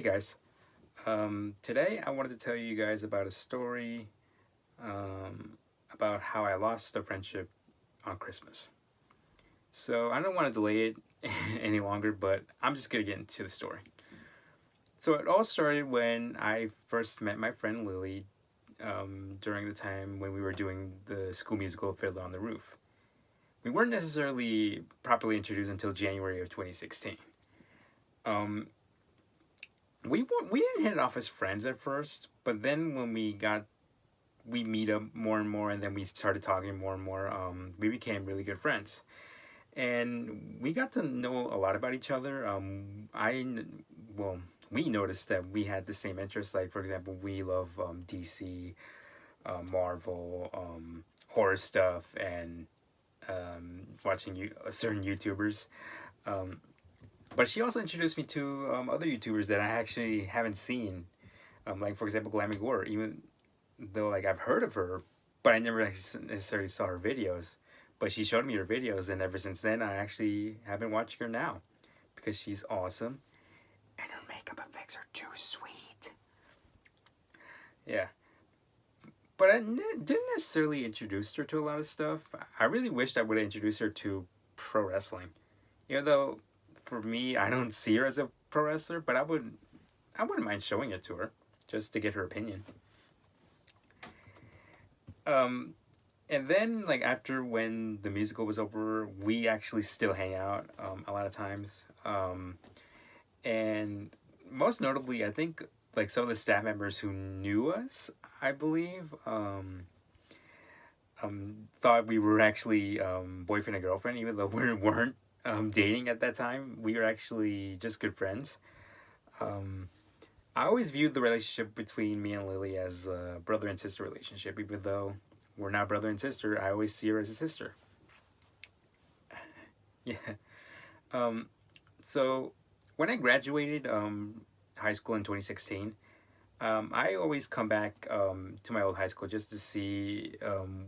Hey guys, today I wanted to tell you guys about a story about how I lost a friendship on Christmas. So I don't want to delay it any longer, but I'm just gonna get into the story. So it all started when I first met my friend Lily during the time when we were doing the school musical Fiddler on the Roof. We weren't necessarily properly introduced until January of 2016. Um, we didn't hit it off as friends at first, but then when we meet up more and more, and then we started talking more and more. We became really good friends, and we got to know a lot about each other. Well, we noticed that we had the same interests. Like for example, we love DC, Marvel, horror stuff, and watching certain YouTubers. Um, but she also introduced me to other YouTubers that I actually haven't seen. Like for example, Glammy Gore. Even though like I've heard of her, but I never actually necessarily saw her videos. But she showed me her videos, and ever since then, I actually have been watching her now because she's awesome, and her makeup effects are too sweet. Yeah, but didn't necessarily introduce her to a lot of stuff. I really wished I would have introduced her to pro wrestling, even though for me, I don't see her as a pro wrestler, but I wouldn't mind showing it to her just to get her opinion. Um, and then like after when the musical was over, we actually still hang out a lot of times. And most notably, I think like some of the staff members who knew us, I believe, thought we were actually boyfriend and girlfriend, even though we weren't dating at that time. We were actually just good friends. Um, I always viewed the relationship between me and Lily as a brother and sister relationship, even though we're not brother and sister. I always see her as a sister. Yeah. Um, so when I graduated high school in 2016, I always come back to my old high school just to see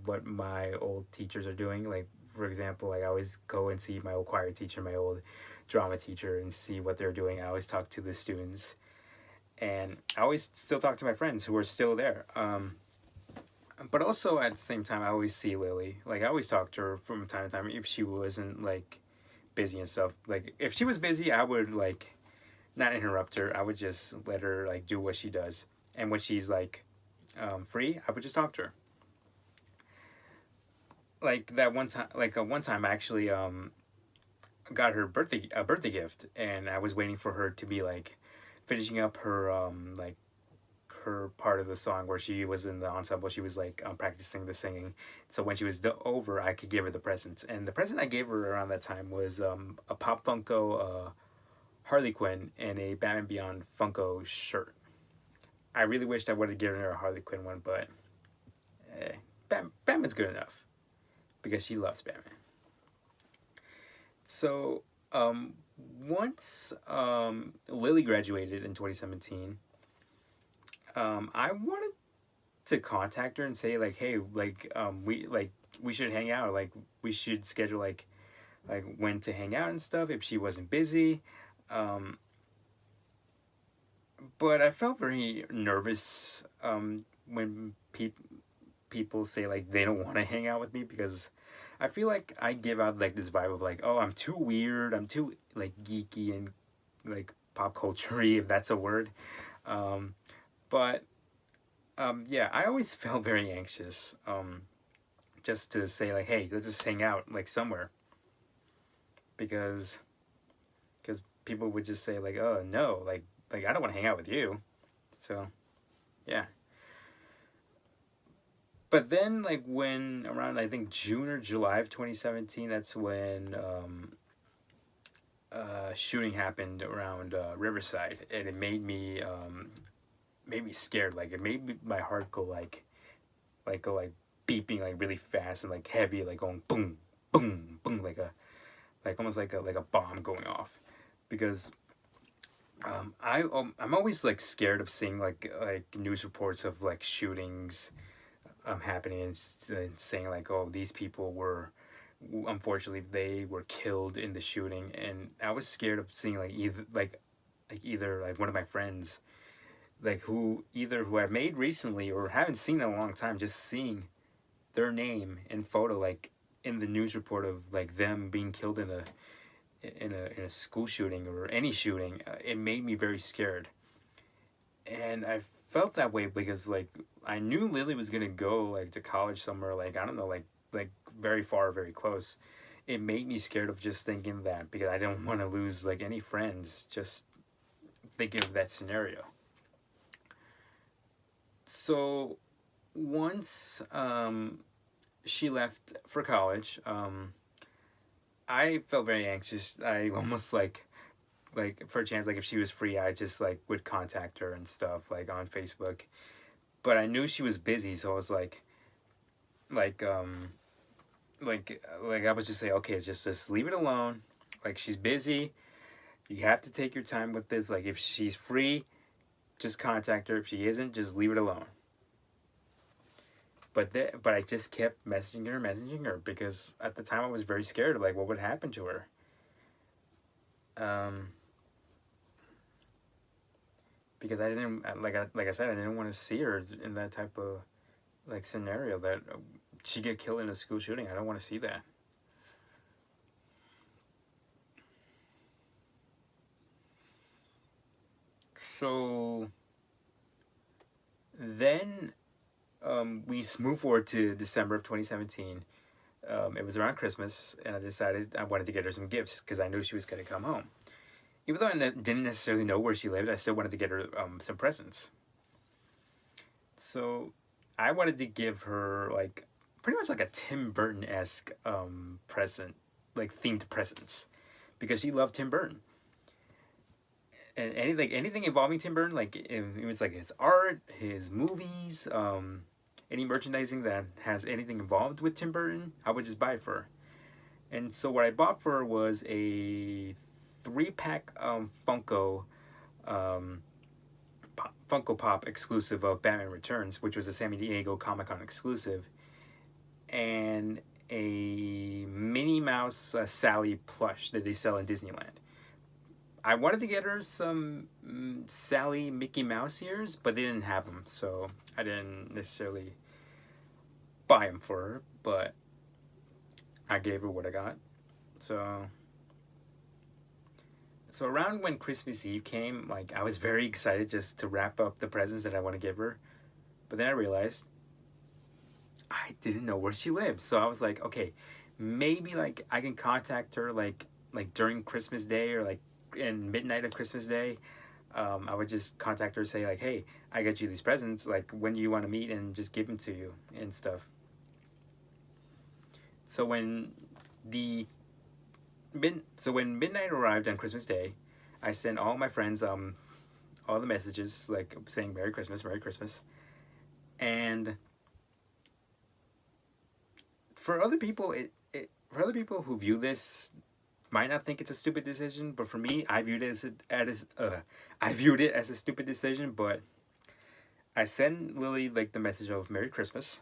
what my old teachers are doing. Like, for example, like I always go and see my old choir teacher, my old drama teacher, and see what they're doing. I always talk to the students, and I always still talk to my friends who are still there. But also at the same time, I always see Lily. Like, I always talk to her from time to time if she wasn't like busy and stuff. Like, if she was busy, I would like not interrupt her. I would just let her like do what she does. And when she's like free, I would just talk to her. Like that one time, like one time, I actually got her birthday gift, and I was waiting for her to be like finishing up her like her part of the song where she was in the ensemble. She was like practicing the singing. So when she was over, I could give her the presents. And the present I gave her around that time was a Pop Funko Harley Quinn and a Batman Beyond Funko shirt. I really wished I would have given her a Harley Quinn one, but Batman's good enough because she loves Batman. So once Lily graduated in 2017, I wanted to contact her and say like, hey, we should hang out. Like we should schedule like when to hang out and stuff if she wasn't busy. Um, but I felt very nervous when people say like they don't want to hang out with me because I feel like I give out like this vibe of like, oh, I'm too weird, I'm too like geeky and like pop culture if that's a word. Um, but yeah, I always felt very anxious just to say like, hey, let's just hang out like somewhere because people would just say like, oh no, like I don't want to hang out with you. So yeah. But then like when around I think June or July of 2017, that's when shooting happened around Riverside, and it made me scared. Like it made my heart go go like beeping like really fast and like heavy, like going boom, boom, boom, like almost like a bomb going off, because I'm always like scared of seeing like news reports of like shootings happening, and saying like, oh, these people were unfortunately they were killed in the shooting, and I was scared of seeing like either like like either like one of my friends, like who I've made recently or haven't seen in a long time, just seeing their name and photo like in the news report of like them being killed in a school shooting or any shooting, it made me very scared. And I felt that way because like I knew Lily was gonna go like to college somewhere, like I don't know, like very far, very close. It made me scared of just thinking that, because I don't want to lose like any friends just thinking of that scenario. So once she left for college, I felt very anxious. I almost like for a chance, like if she was free, I just like would contact her and stuff like on Facebook. But I knew she was busy, so I was like like I would just say, okay, just leave it alone. Like she's busy. You have to take your time with this. Like if she's free, just contact her. If she isn't, just leave it alone. But I just kept messaging her because at the time I was very scared of like what would happen to her. Um, because I didn't like I said, I didn't want to see her in that type of like scenario that she get killed in a school shooting. I don't want to see that. So then we moved forward to December of 2017. It was around Christmas, and I decided I wanted to get her some gifts because I knew she was going to come home. Even though I didn't necessarily know where she lived, I still wanted to get her some presents. So I wanted to give her like pretty much like a Tim Burton esque present, like themed presents, because she loved Tim Burton. And anything involving Tim Burton, like it was like his art, his movies, any merchandising that has anything involved with Tim Burton, I would just buy it for her. And so what I bought for her was a 3-pack um, Funko Pop exclusive of Batman Returns, which was a San Diego Comic Con exclusive, and a Minnie Mouse Sally plush that they sell in Disneyland. I wanted to get her some Sally Mickey Mouse ears, but they didn't have them, so I didn't necessarily buy them for her, but I gave her what I got. So around when Christmas Eve came, like I was very excited just to wrap up the presents that I want to give her. But then I realized I didn't know where she lived. So I was like, okay, maybe like I can contact her like during Christmas Day or like in midnight of Christmas Day. I would just contact her and say like, hey, I got you these presents. Like, when do you want to meet, and just give them to you and stuff. So when midnight arrived on Christmas Day, I sent all my friends all the messages like saying Merry Christmas, Merry Christmas. And for other people, for other people who view this might not think it's a stupid decision, but for me, I viewed it I viewed it as a stupid decision. But I sent Lily like the message of Merry Christmas,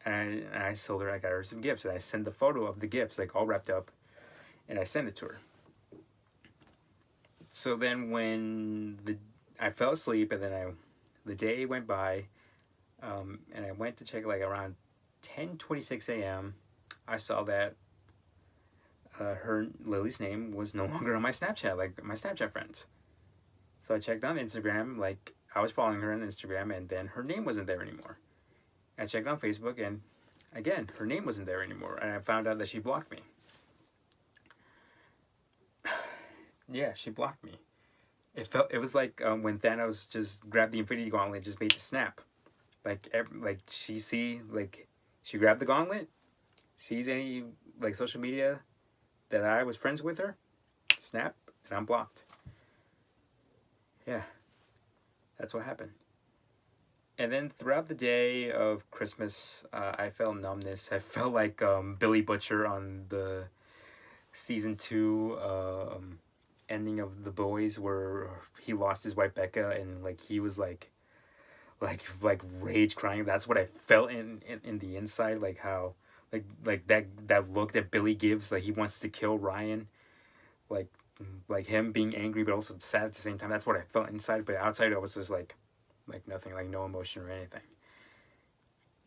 and I told her I got her some gifts, and I sent the photo of the gifts like all wrapped up, and I sent it to her. So then I fell asleep, and then the day went by, and I went to check like around 10:26 a.m. I saw that her Lily's name was no longer on my Snapchat, like my Snapchat friends. So I checked on Instagram, like I was following her on Instagram, and then her name wasn't there anymore. I checked on Facebook, and again, her name wasn't there anymore, and I found out that she blocked me. Yeah, she blocked me. It was like when Thanos just grabbed the Infinity Gauntlet and just made the snap. Like she grabbed the gauntlet, sees any like social media that I was friends with her, snap, and I'm blocked. Yeah, that's what happened. And then throughout the day of Christmas, I felt numbness. I felt like Billy Butcher on the season 2 ending of The Boys, where he lost his wife Becca, and like he was like rage crying. That's what I felt in the inside, like how like that look that Billy gives, like he wants to kill Ryan. Like like him being angry, but also sad at the same time. That's what I felt inside, but outside I was just like nothing, like no emotion or anything.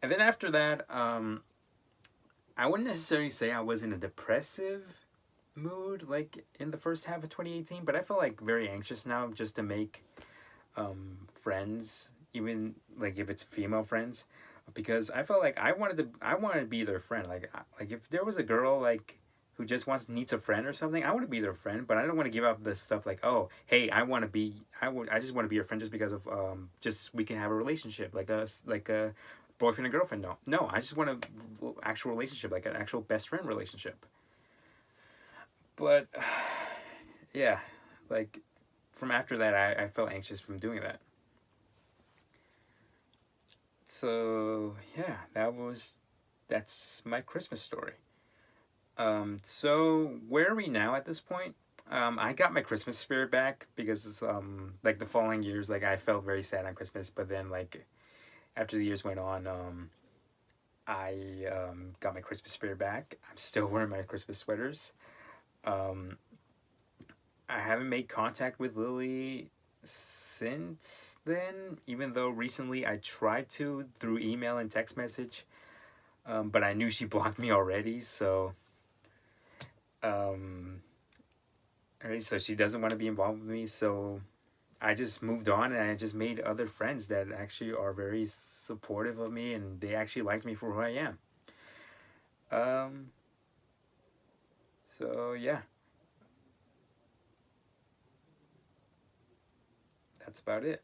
And then after that, I wouldn't necessarily say I was in a depressive mood like in the first half of 2018, but I feel like very anxious now just to make friends, even like if it's female friends, because I felt like I wanted to be their friend. Like if there was a girl like who just needs a friend or something, I want to be their friend, but I don't want to give up this stuff like, oh, hey, I just want to be your friend just because of just we can have a relationship like a boyfriend and girlfriend. No, I just want a actual relationship, like an actual best friend relationship. But yeah, like from after that, I felt anxious from doing that. So yeah, that's my Christmas story. So where are we now at this point? I got my Christmas spirit back because like the following years, like I felt very sad on Christmas, but then like after the years went on, I got my Christmas spirit back. I'm still wearing my Christmas sweaters. Um, I haven't made contact with Lily since then, even though recently I tried to through email and text message, but I knew she blocked me already, so um, alright, so she doesn't want to be involved with me, so I just moved on and I just made other friends that actually are very supportive of me and they actually like me for who I am. Um, so yeah, that's about it.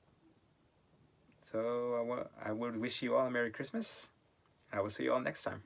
So I would wish you all a Merry Christmas. I will see you all next time.